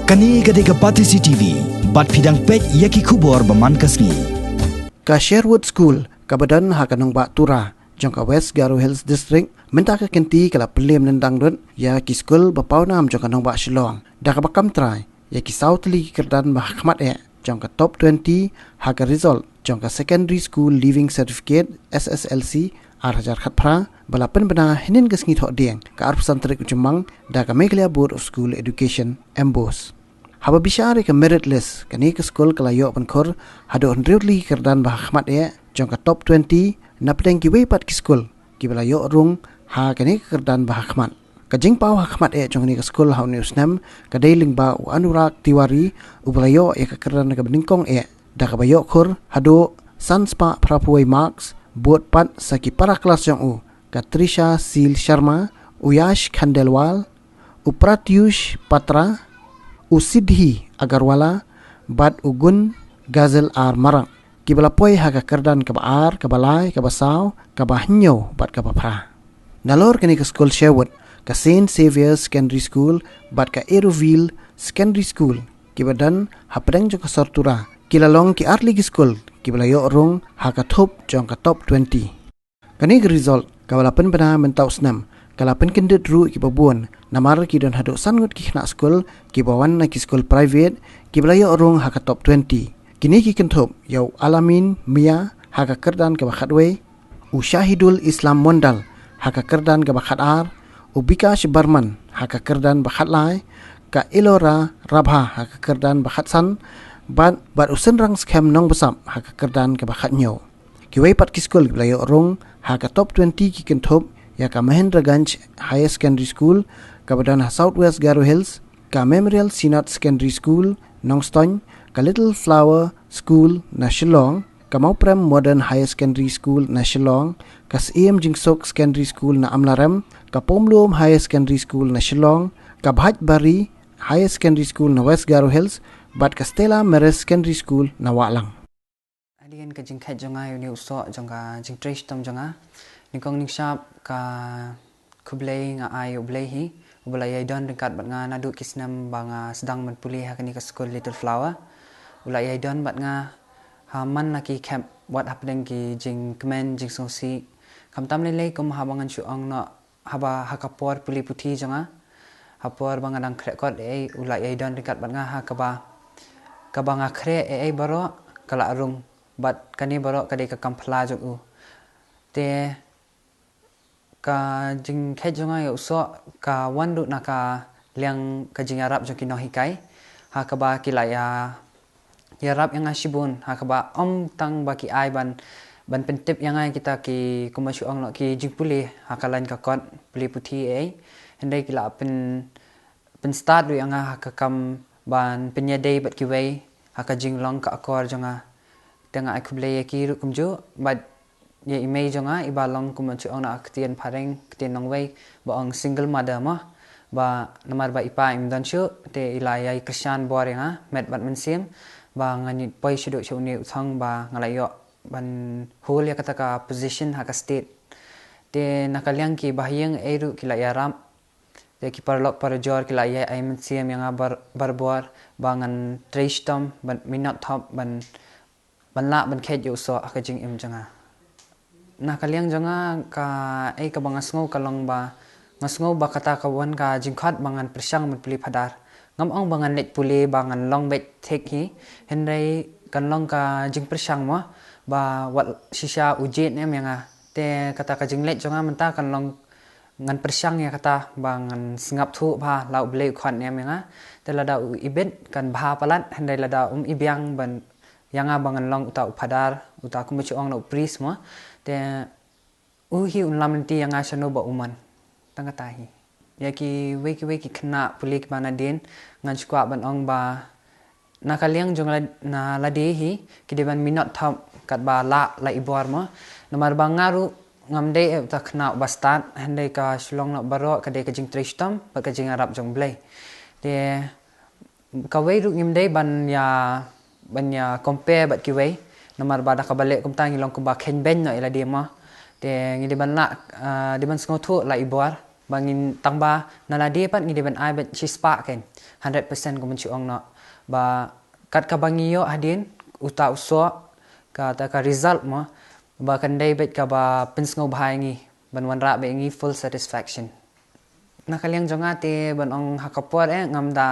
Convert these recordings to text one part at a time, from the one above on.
Kani gadega pati CCTV, bat fidang pek yaki kubor baman kasni. Ka Sherwood School, ka badan hakanong ba Tura, jong ka West Garo Hills District, minta ka kenti kala pelim nendang dun, ya ki school bapau nam jong kanong ba Shillong. Da ka bakam try, ya ki South League kerdan ba khmat jong ka top 20, haka result, jong ka Secondary School Leaving Certificate, Sslc, arhajar khatpra, balapan bena hinin kasngi thok dieng, ka arpusan terik ujemang, da ka Meghalaya Board of School Education, Embos. Haba bisyari ka merit list kani ka school kala yo pankor hado hundredly kerdan bah khmat jong ka top 20 na pedeng ki wepat ki school ki bala yo rung ha kani kerdan bah khmat ka jing pau khmat jong ni ka school ha news nam ka dailing ba u Anurag Tiwari u bala yo ka kerdan ka beningkong da ka bayo khur hado sanspa prapuai marks buat pat saki para kelas jong u ka Trisha Sil Sharma u Yash Khandelwal u Pratyush Patra Usidhi Agarwala Bad Ugun Gazel Ar Marang Kibala poi haga kerdan kabaar kabalai kabasaw kabahnyo bat kabapra Nalor kani ka school Sherwood ka Saint Saviour's Secondary School bat ka Aeroville Secondary School kibadan hapreng jong ka Sortura kilalong ki Arli School kibala yo rong haga top jong ka top 20 Kani ka result kabalapan bana mentau snam kalapan kendet ru ki babuan namar ki don hadok sangut ki khna school ki bawan na ki school private ki belaya orong haka top 20 kini ki kentop yau Alamin Mia haka kerdan ke bakhatwe u Syahidul Islam Mondal haka kerdan ke bakhatar u Bikash Barman haka kerdan bakhatlai ka Elora Rabha haka kerdan bakhatsan bad usenrang scam nong besam haka kerdan ke bakhatnyo ki wepat ki school ki belaya orong haka top 20 ki kentop ya ka Mahendraganj Higher Secondary School kabadan Southwest Garo Hills ka Memorial Synod Secondary School Nongstoin ka Little Flower School na Shillong ka Mauprem Modern Higher Secondary School na Shillong ka SEM Jingsok Secondary School na Amlarem ka Pomlum Higher Secondary School na Shillong ka Bhajbari Higher Secondary School na West Garo Hills bat ka Stella Maris Secondary School na Walang adian ka jingkhat jonga yuni uso jonga jingtresh tom jonga nikong nikshap ka kublay nga ayo blay ubala don dekat bat nga nadu kisnam banga sedang menpuli hakani ka school Little Flower ulai don bat nga haman naki camp what happening ki jing kemen jing sosi kamtam lele kum habangan chuang no haba hakapor puli puthi janga hapor banga dang krekot ulai don dekat bat nga hakaba kabanga kre baro kala arung bat kani baro kadai ka kampla jog te ka jing khet jonga yo so ka wandu naka liang ka jing arab joki no hikai ha ka ba kilaya ya rab yang asibun ha ka ba tang baki ai ban pentip yang ai kita ki kumasu ong no ki jing puli ha ka lain ka kot puli puthi hendai kila pen start du yang ha ka kam ban penyedai bat ki wei ha ka jing long ka akor jonga tengah aku beli ki ru kumju bat ye image jonga ibalong kumanchu ona ktien pareng ktien nongwei ba ong single mother ma ba namar ba ipa imdan chu te ilaya Christian borenga met bat mensim ba ngani poi shido chuni uthang ba ngalayo ban hol ya kata ka position ha ka state te nakalyang ki bahyang eru kilaya ram te ki parlok parjor kilaya ai mensim yang barbor bangan tristom ban minot top ban la ban khet yo so akajing im janga nakaliang janga ka ka bangasngau kalong ba ngasngau ba kata kawan ka jingkhat bangan persang menpuli padar ngam ong bangan let puli bangan long bet tek hi hendai kan long ka jing persang mo ba wat sisa ujet em yang te kata ka jing let janga menta kan long ngan persang ya kata bangan singap thu ba lau ble khon em yang te lada ibet kan bha palat hendai lada ibyang ban yang bangan long uta padar uta kumachu ong no pris mo te uhi unlamenti yang asano ba uman tangatahi yaki weki kena pulik bana den ngan skwa ban ong ba nakaliang jong na ladehi kideban minot thap kat ba la ibor mo namar bangaru ngamde ta kena bastat handai ka shlong no baro kade ka jing tristam ba ka jing arab jong blai te ka wei ru ngimde ban ya compare bat ki wei namar bada ka balik kum tang ilong ku ba khen ben no ila dia ma te ngi de ban la de ban sngo thu la ibor bangin tangba naladi pat ngide ban ai bet chispa ken 100% ko mencuang no ba kat ka bangiyo hadin uta uso ka ta ka result mo ba kandai bet ka ba pensngo bhai ngi ban wan ra be ngi full satisfaction nakaliang jonga te ban ong hakapor ngam da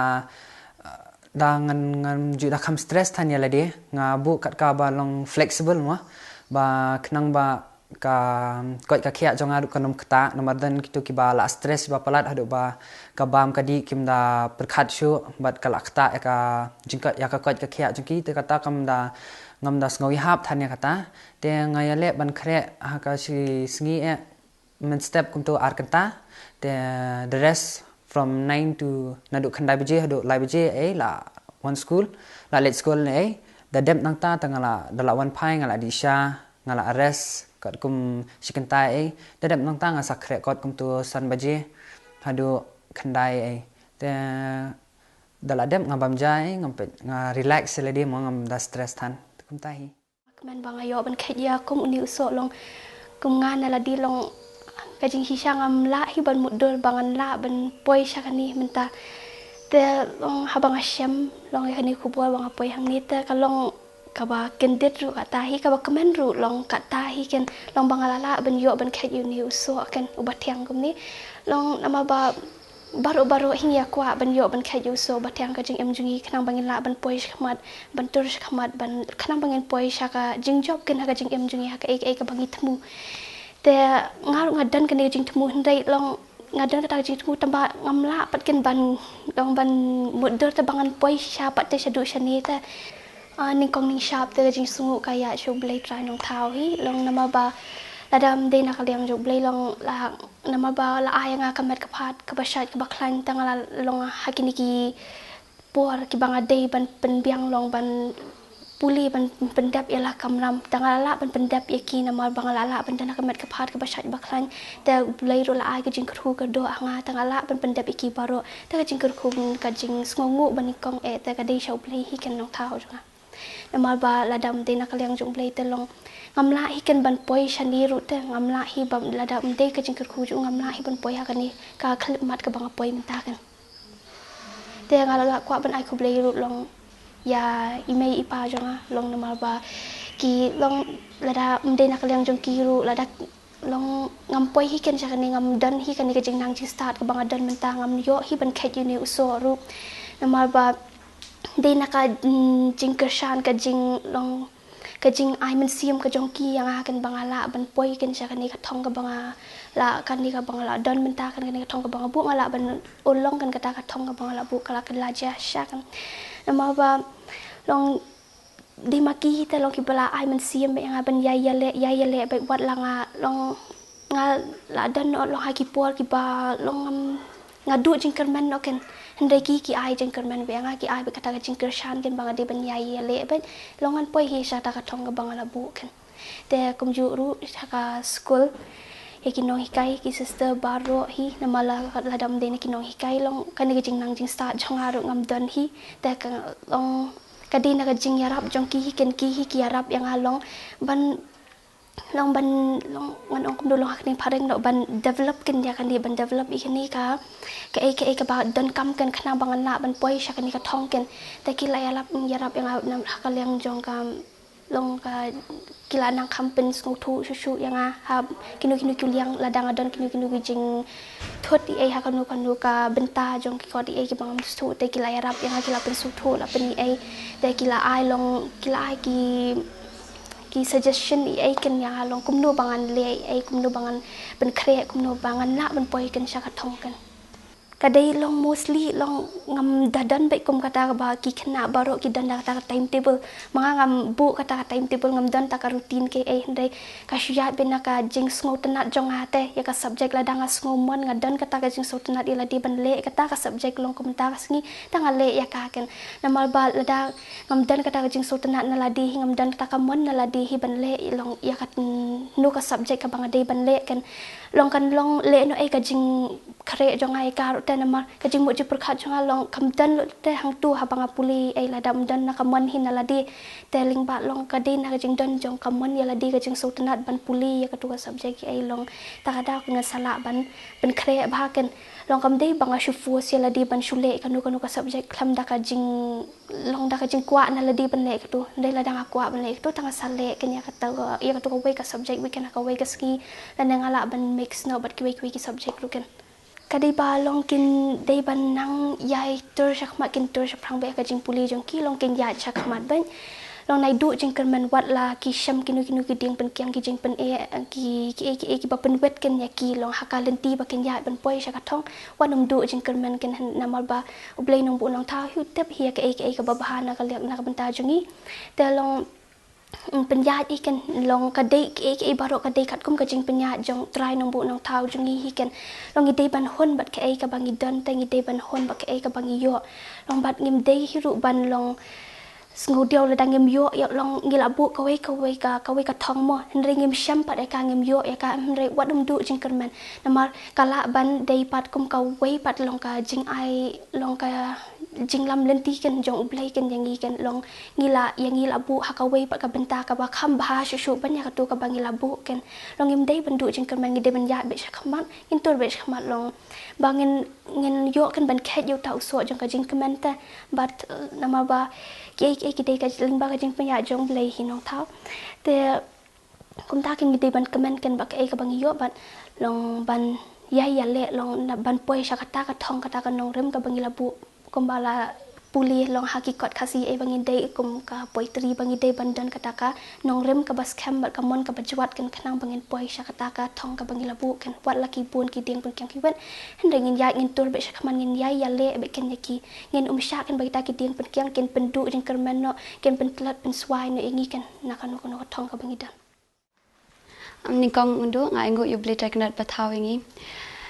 ngan ju da kam stress tan ya ladi nga bu kat ka ba long flexible mo ba knang ba ka koi ka khia jonga du kanom kta namardan kitu ki ba la stress ba palat hadu ba ka bam ka di kim da perkhat shu bat kala kta ka jingka ya ka koi ka khia jingki te kata kam da ngam da sngowi hap than ya kata te ngaya le ban khre ha ka si sngi men step kum to ar kanta te the rest from 9 to nadu khandai baje hadu lai baje la one school la let school ne da dem nang ta tangala da la one pai ngala di sha ngala arrest kat kum sikentai da dem nang ta nga sakre kot kum to san baje hadu khandai te da la dem ngam jai ngam pe nga relax le di mo ngam da stress than kum tai man bang ayo ban khia kum uni usok long kum ngan la di long kajing hisang am la hi ban mudul bangan la ban poi sakani menta te long habang asyam long hani kubwa bang poi hang ni te kalong kaba kendet ru kata hi kaba kemen ru long kata hi ken long bangalala ban yo ban khet uni uso ken ubat yang kum ni long nama ba baru hingga kwa ban yo ban khet uso bat yang kajing em jungi khnang bangin la ban poi khmat ban tur khmat ban khnang bangin poi saka jing job ken ha kajing em jungi ha ka ek bangi thmu te ngaru ngadan kan jing temu hendai long ngadan kata jing temu tamba ngamla patken ban long ban mudder te bangan poi sha pat te shadu shani te ning kong ning shap te jing sungu kaya show blade try nong thau hi long nama ba ladam de nak liang jok blade long la nama ba la ayanga kamet kapat kabashat kabaklan tangala long hakini ki por ki banga de ban penbiang long ban puli ban pendap ialah kamram tangala ban pendap yaki nama bangala ban dana kamet kapat kabashat baklan te blai ro la ai ka jing kru ka do anga tangala ban pendap iki baro te ka jing kru ka jing sngongu ban kong te ka dei shau blai hi kan nong thau jonga nama ba ladam de nak liang jong blai te long ngamla hi kan ban poi shani ru te ngamla hi bam ladam de ka jing kru ju ngamla hi ban poi ha kan ni ka khlip mat ka banga poi menta kan te ngala kwa ban ai ku blai ru long ya imei ipa jonga long nama ba ki long lada mde nak liang jong kiru lada long ngam poi hi ken jakani ngam dan hi kan ni jing nang jing start ka banga dan menta ngam yo hi ban khet uni uso ru nama ba de naka jing kershan ka jing long ka jing ai men siam ka jong ki yang akan bangala ban poi ken jakani ka thong ka banga la kan ni ka bangala dan menta kan ni ka thong ka banga bu ngala ban ulong kan kata ka thong ka bangala bu kala kan la ja sha kan nama ba long di maki te long ki bala ai men siam me nga ban ya le ba wat la nga long nga la dan no long ha ki por ki ba long nga du jingkerman no ken hendai ki ai jingkerman be nga ki ai be kata jingker shan ken banga de ban ya le ba longan poi hi sa ta ka thong ga banga la bu ken te kum ju ru ka school ki nong hikai ki sister baro hi namala ladam de ki nong hikai long kan ni jing nang jing start jong aru ngam dan hi te ka long kadina ka jing yarap jong ki ken ki yarap yang along ban long ngan ong kum dolong hakning pareng no ban develop ken ya kan di ban develop ikani ka ba dan kam ken khna bangan la ban poi sha kan ni ka thong ken te ki la yarap yang hakal yang jong kam long ka kila nang kampen sung thu shu yang ha kinu kuliang ladang adon kinu jing thot ai ha kanu ka benta jong ki kodi ai ki bang su te kila yarap yang kila pen su thu la pen ai te kila ai long kila ai ki suggestion ai ken yang long kumno bangan le ai kumno bangan ben kre kumno bangan la ben poi ken sha ka thong kan kadai long mostly long ngam dadan baik kum kata ba ki khna baro ki dan kata timetable manga ngam bu kata timetable ngam dan ta ka routine ke ai ndai ka syat bena ka jing sngo tenat jong ate ya ka subject la danga sngo mon ngadan kata ka jing so tenat ila di ban le kata ka subject long kum ta sngi tanga le ya ka ken namal ba lada ngam dan kata ka jing so tenat na ladi ngam dan kata ka mon na ladi hi ban le long ya ka nu ka subject ka banga dei ban le ken long kan long le no ai ka jing kre jong ai ka te namar kajing mo je perkat jonga long kamdan lo te hang tu habanga puli ai la dam dan na kaman hin la di te ling ba long kadi na kajing dan jong kaman ya la di kajing sultanat ban puli ya katu subjek ai long takada ku ngasala ban kre ba ken long kam dei banga shufu sia la di ban shule kanu ka subjek klam da kajing long da kajing kwa na la di ban le katu dei la dang kwa ban le katu tanga sale ken ya kata ya katu ka subjek we ken ka we ka ski dan ngala ban mix no bat ki subjek lu ken kadai ba long kin dei ban nang yai tur shakmat kin tur shaprang be kajing puli jong ki long kin ya shakmat ban long nai du jing kan man wat la ki sham kinu ki ding pen kyang ki jing pen ki ba pen wet ken ya ki long hakalen ti ba ken ya ban poi sha ka thong wanum du jing kan man ken namal ba ublei nong bu nong tha hu tep hi ka ba bahana ka lek na ka banta jungi te long penyat ikan long kadai ke baru kadai kat kum kajing penyat jong try nong bu nong tau jungi ikan long idei ban hon bat ke ka bangi don teng idei ban hon bat ke ka bangi yo long bat ngim dei hiru ban long ngodiau le dang ngim yo ya long ngila bu ka we ka thong mo henry ngim sham pat ka ngim yo ya ka henry wadum du jing kerman namar kala ban dei pat kum ka we pat long ka jing ai long ka jing lam lenti kan jong ublai kan yang ikan long ngila bu hakawai pat ka benta ka ba kham bah shu ban ya ka tu ka bangila bu kan long im dei bandu jing kan mangi de ban ya be shakmat in tur be shakmat long bangin ngin yo kan ban khet yo ta so jong ka jing komenta but nama ba ke dei ka ling ba ka jing panya jong blai hinong thau te kum ta kin dei ban comment kan ba ka bangi yo bat long ban ya le long na ban poi shakata ka thong kata ka nong rem ka bangila bu kumbala puli long hakikat kasi bangin dei kum ka poitri bangin dei bandan kataka nong rem ka bas kham ka mon ka bajwat kan khnang bangin poi shakataka thong ka bangila bu kan wat laki bun ki ding pun kyang ki wen hendeng ngin ya ngin tur be shakman ngin ya le be ken yaki ngin sha kan bagi ta ki ding pun kyang ken pendu jing kerman no ken pentlat pen swai no ingi kan nakano kono thong ka bangidan ni kong undu ngai ngu yu ble taknat pathaw ingi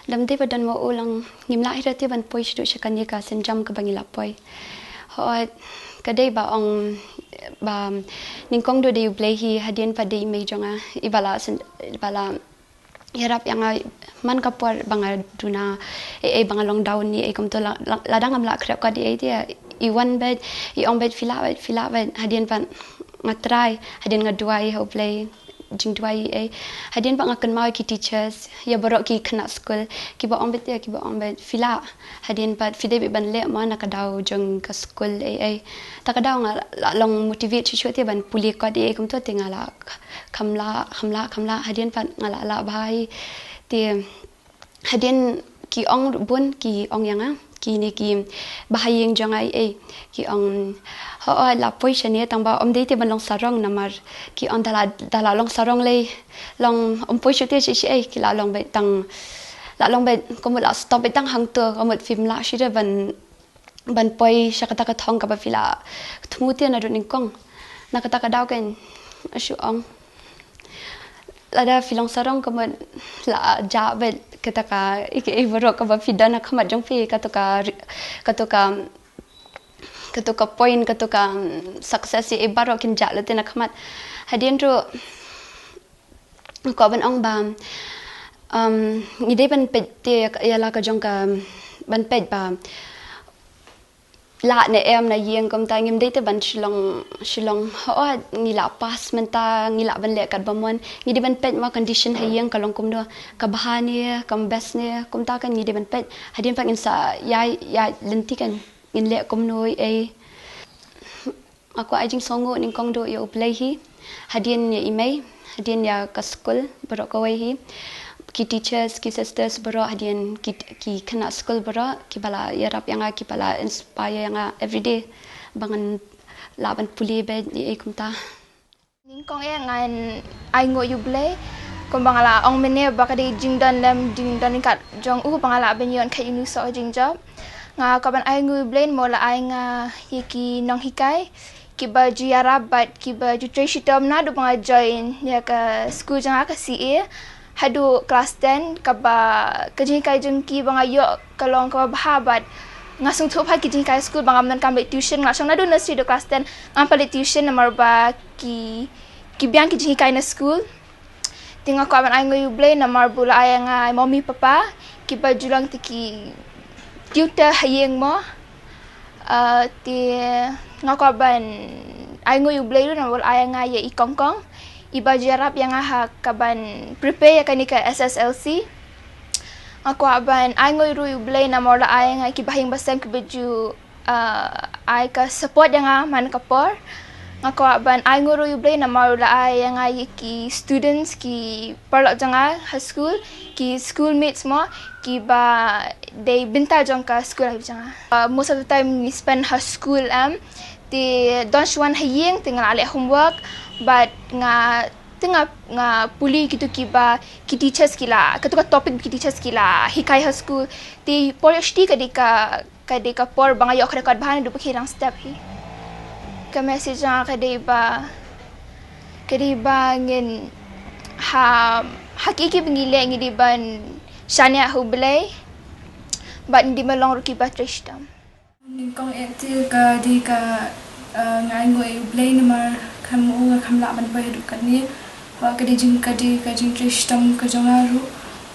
lam de badan mo ulang ngimla hirati ban poi shu shakan ye ka senjam ka bangila poi ho kadai ba ong ba ningkong do de yu hi hadien pa de me jonga ibala yarap yang man ka por banga duna banga long down ni kom to ladang am la krap ka di dia I one bed I on bed fila bed hadien pan ngatrai hadien ngaduai ho play jing duai hadien bang akan mau ki teachers ya borok ki kena school ki ba ombet fila hadien pat fide be ban le ma na kadau jong ka school ta kadau nga long motivate chu te ban puli ka de kum to tingala khamla hadien pat ngala la bhai te hadien ki ong bun ki ong yang ki ni ki bahayeng jong ki ong ho la poi chane tang ba om de te ban long sarong namar ki on dala long sarong le long om poi chute chi ki la long be tang la long be ko mo la stop be tang hang to ko mo film la shi de ban poi shakata ka thong ka ba fila thmu te na ning kong na kata ka daw ken ashu ong la da filong sarong ko mo la ja be kata ka iboro ka ba fidana khamat jong fi ka to ka point ka to ka success ibaro kin jalo te na khamat hadien ro ko ban ong ba ngide ban pe te ya la ka jong ka ban pe ba la ne em na yeng kom ta ngim de te ban shilong ho ngi la pass menta ngi la ban le kat bamon ngi de ban pet ma condition ha yeng kalong kum do ka bahani kam best ne kum ta kan ngi de ban pet hadin pak insa ya lenti kan in le kum noi aku ajing songo ning kong do yo play hi hadin ya email hadin ya ka school borok ko hi ki teachers ki sisters bro hadien ki kena school bro ki bala yarap yang ki bala inspire yang everyday bangan laban puli be ni kumta ning kong ngan ai ngo yu ble kom bangala ong mene bakade jingdan lam ding kat jong bangala ben yon khay inu so jing job nga kaban ai ngo ble mola ai nga yiki nong hikai ki ba ju yarap bat ki ba ju treshi term na do banga join ya ka school jang ka CA hadu kelas 10 kaba kajing kai jengki banga yo kalong ka bahabat ngasung thu pha kijing kai school banga man kam tuition ngasung nadu nursery do kelas 10 ngam pale tuition namar ba ki biang kijing kai na school tinga ko ban ai ngoy blay namar bula ay nga mommy papa ki ba julang tiki tutor hayeng mo ti ngakaban ay ngo yu blay na wal ay nga ya ikongkong iba jarap yang aha kaban prepare ka ni ka SSLC ngakaban ay ngo yu blay na mola ay nga kibahing basam kibaju ay ka support yang man kapor ngakaban ay ngo yu blay na mola ay nga ki students ki parlok janga high school ki schoolmates mo ki ba they binta jong ka school ay janga most of the time we spend high school ti don't want hayeng tinggal alek homework but nga puli gitu ki teachers kila ketuka topik ki teachers kila hikai high school ti polish kadika por banga yok record bahan du pakirang step hi ka message kadiba ngin hakiki bengile ngidi ban shania hublay but hindi malong ruki ba trishtam kong etil ka di ka ngai ngoi blay namar kamu nga kamla man pa hidup kan ni wa ka di jing trishtam ka jangaru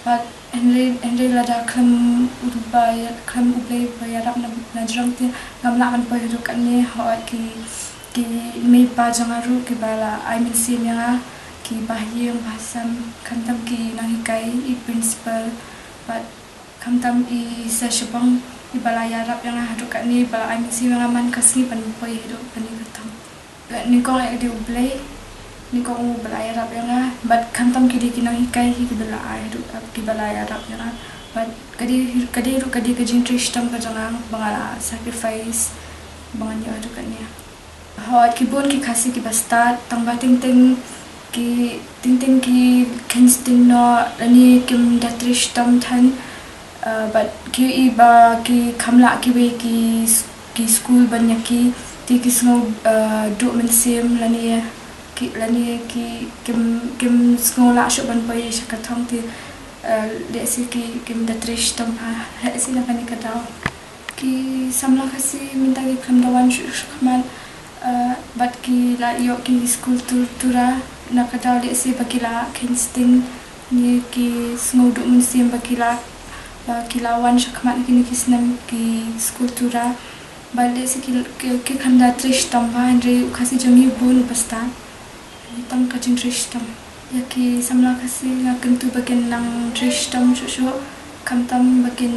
but Henry lada kam ubay kam ublay pa yarap na jrang ti ngamla man pa hidup kan ni ha ki me pa jangaru ki bala I mean sim yang ki bahyang basam kantam ki nahikai I principal but kantam I sashbang ibala yarap yang haduk kat ni bala I mesti mengaman kasih panpoi hidup pani ketang ni kong di ublay ni kong bala yarap yang but kantam kidi kinang hikai hi bala hidup ki bala yarap yang but kadi kajing trishtam ka jangang bangala sacrifice bangan yo haduk kat ni hot ki bon ki kasih ki bastart tangba ting ki kinsting no ani kim da trishtam than but ki iba ki kamla ki we ki school banyak ki ti ki sngo do men sim lani ki kim sngo la shu ban pai shakathong ti le si ki kim da trish tam ha si na pani kadao ki samla khasi minta ki khamdawan shu khaman but ki la yo ki school Tura na kadao le si bakila kinsting ni ki sngo do men sim bakila kilawan syakmat kini kisnam ki school Tura balik si ki khanda trish tam ba andre khasi jangi bun pasta tam ka jing trish tam ya ki samla khasi nga kentu bagian nang trish tam shu kam tam bagian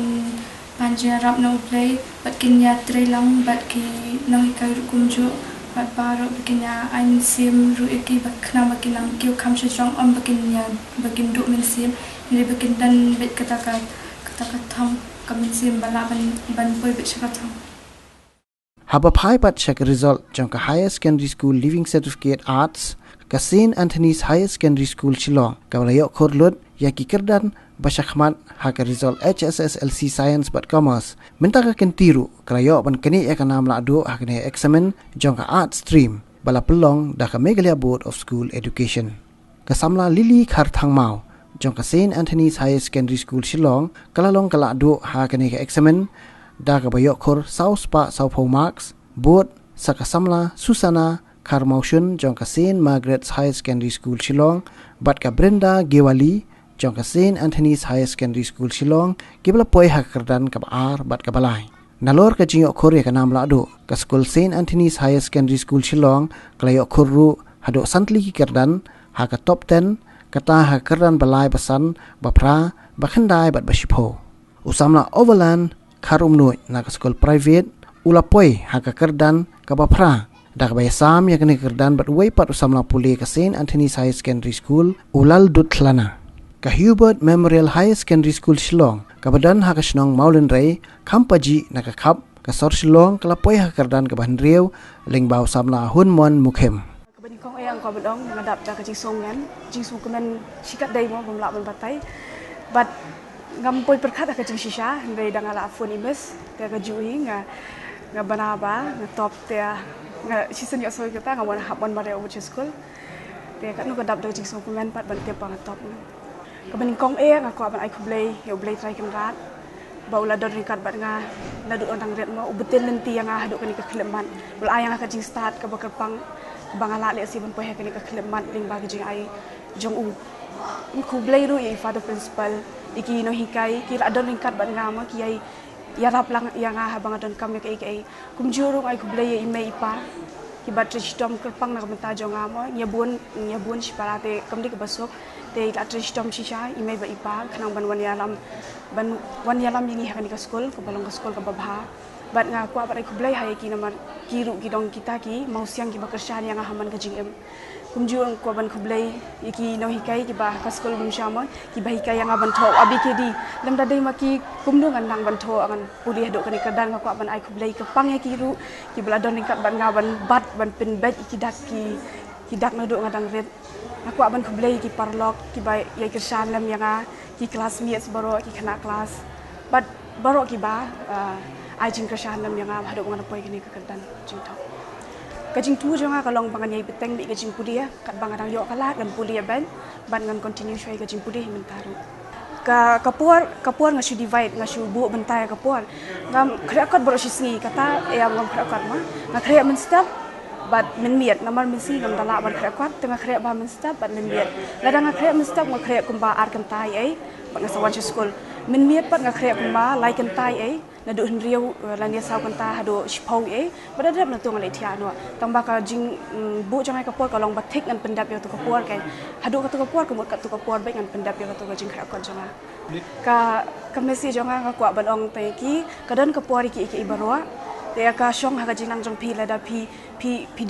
panjarap no play bat kin ya trelang bat ki nang kai rukum jo bat baro bagian ya an sim ru ki bakna bagian nang ki kam shu bagian ya bagian du min sim ni bagian dan bet kata katong kami sim bala ban poi bet katong haba phai pat check result jong ka higher secondary school living certificate arts ka St Anthony's Higher Secondary School Shillong ka layo khorlut ya ki kerdan bashakhmat ha ka result Hsslc science but commerce minta ka kentiru ka layo ban kani ya ka nam la do ha ka examen jong ka art stream bala pelong da ka Meghalaya Board of School Education ka samla lili khar thangmau jong ka St Anthony's Higher Secondary School Shillong kalalong kala do ha kani ka examen da ka bayok khor south pa south marks board sa kasamla Susana Karmaushun jong ka St Margaret's Higher Secondary School Shillong bat ka Brenda Gewali jong ka St Anthony's Higher Secondary School Shillong gibla poi ha kerdan ka ar bat ka balai nalor ka jingok khor ya ka nam la do ka school St Anthony's Higher Secondary School Shillong klayok khor ru hado santli ki kerdan ha ka top 10 kata ha kerdan balai pasan bapra bakhandai bat bashipho usamla overland kharumnoi na ka school private ulapoi ha ka kerdan ka bapra dak bay sam ya kani kerdan bat way pat usamla puli ka St Anthony's High Secondary School ulal dutlana ka Hubert Memorial High Secondary School Shillong ka badan ha ka snong maulin rai khampaji na ka khap ka sor Shillong kala poi ha kerdan ka ban riau lingbaw samla hunmon mukhem kong ayang ko bedong ngadap da kajing songan jingsu kemen sikat dai mo bamla ban batai but ngam poi perkhat ka jing shisha ndai dangala phone imes ta ka juhi nga banaba nga top ta nga season yo soy kita nga wan habon bare over school te ka no kadap da jing song kemen pat ban te pang top ka ben kong ayang ko ban ai kublay yo blay try kan rat baula don rikat bat nga nadu orang ret mo ubetel lenti yang hadu kan ka kleman bul ayang ka jing start ka bakal pang bangala le si ban pohe kani ka kleman ling bagi jing ai jong u ku blay ru i father principal iki no hikai ki adon ringkat ban ngama ki ai ya rap lang yang habang adon kam ke kumjurung ai kublay ime ipa kibat tristom kerpang na kamenta jonga mo nyabun siparate kamdi ke basok te la tristom shisha ime ba ipa kanang ban wan yalam yang hakan ke school ke balong ke school ke babha bat nga kwa bat ai kublay hai ki namar kiru ki dong kita ki mau siang ki bakersan yang haman ke jingem kumjurung ko ban kublay iki no hikai ki ba ke school bum syama ki ba hikai yang ban tho abi ke di lam dadai maki kumdung andang ban tho angan pulih dok kani kadang ko ban ai kublay ke pang ya kiru ki beladon kat ban nga ban bat ban pin bed iki dak na dok ngadang red aku ban kublay ki parlok ki ba ya kersan lam yang ki classmates baro ki kena kelas bat baro ki ba ai jing kersan lam yang hadok ngan poi kini ke kedan jing tho kajing tu jonga kalong bangan yai beteng bi kajing pudia kat bangan yo kala dan pudia ban ngan continue shoi kajing pudi mentaru ka kapuar ngasu divide ngasu bu bentai kapuar ngam kreakot bro sisngi kata ngam kreakot ma ngakreak men step bat men miet namar men si ngam dala ban kreakot tengah kreak ba men step bat men miet ladang ngakreak men step ngakreak kumba ar kentai ai ngasawan school men miet pat ngakreak kumba lai kentai ai nadu henriau lania saw kanta hado shpau badadap na tungal itia no tamba ka jing bu jangai kapor kalong batik ngan pendap yo to kapor kai hado ka to kapor kumut ka to kapor baik ngan pendap yo to jing kha kon janga ka mesi janga ka kwa balong te ki kadan kapor ki ibarwa te ka shong ha ka jinang jong pi lada pi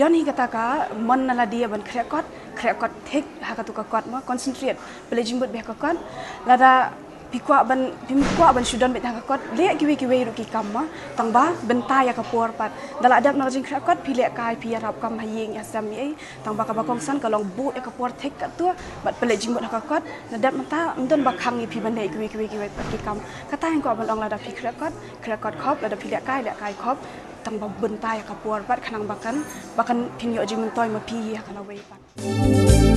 dan hi kata ka mon nala dia ban krekot thik ha ka to ka kot ma concentrate bele jing bot be ka kon lada pikwa ban sudan bet hakot le kiwe ruki kamma tangba benta ya kapor pat dala adap na jing krakot pile kai pi arab kam hayeng asam ye tangba ka bakong san kalong bu ya kapor thek kat tu bat pele jing bot hakot nadap mata mdon bakhang pi bande kiwe ki kam kata yang ko balong lada pi krakot khop lada pile kai khop tangba benta ya kapor pat khanang bakan pinyo jing mentoy ma pi ya kana we pat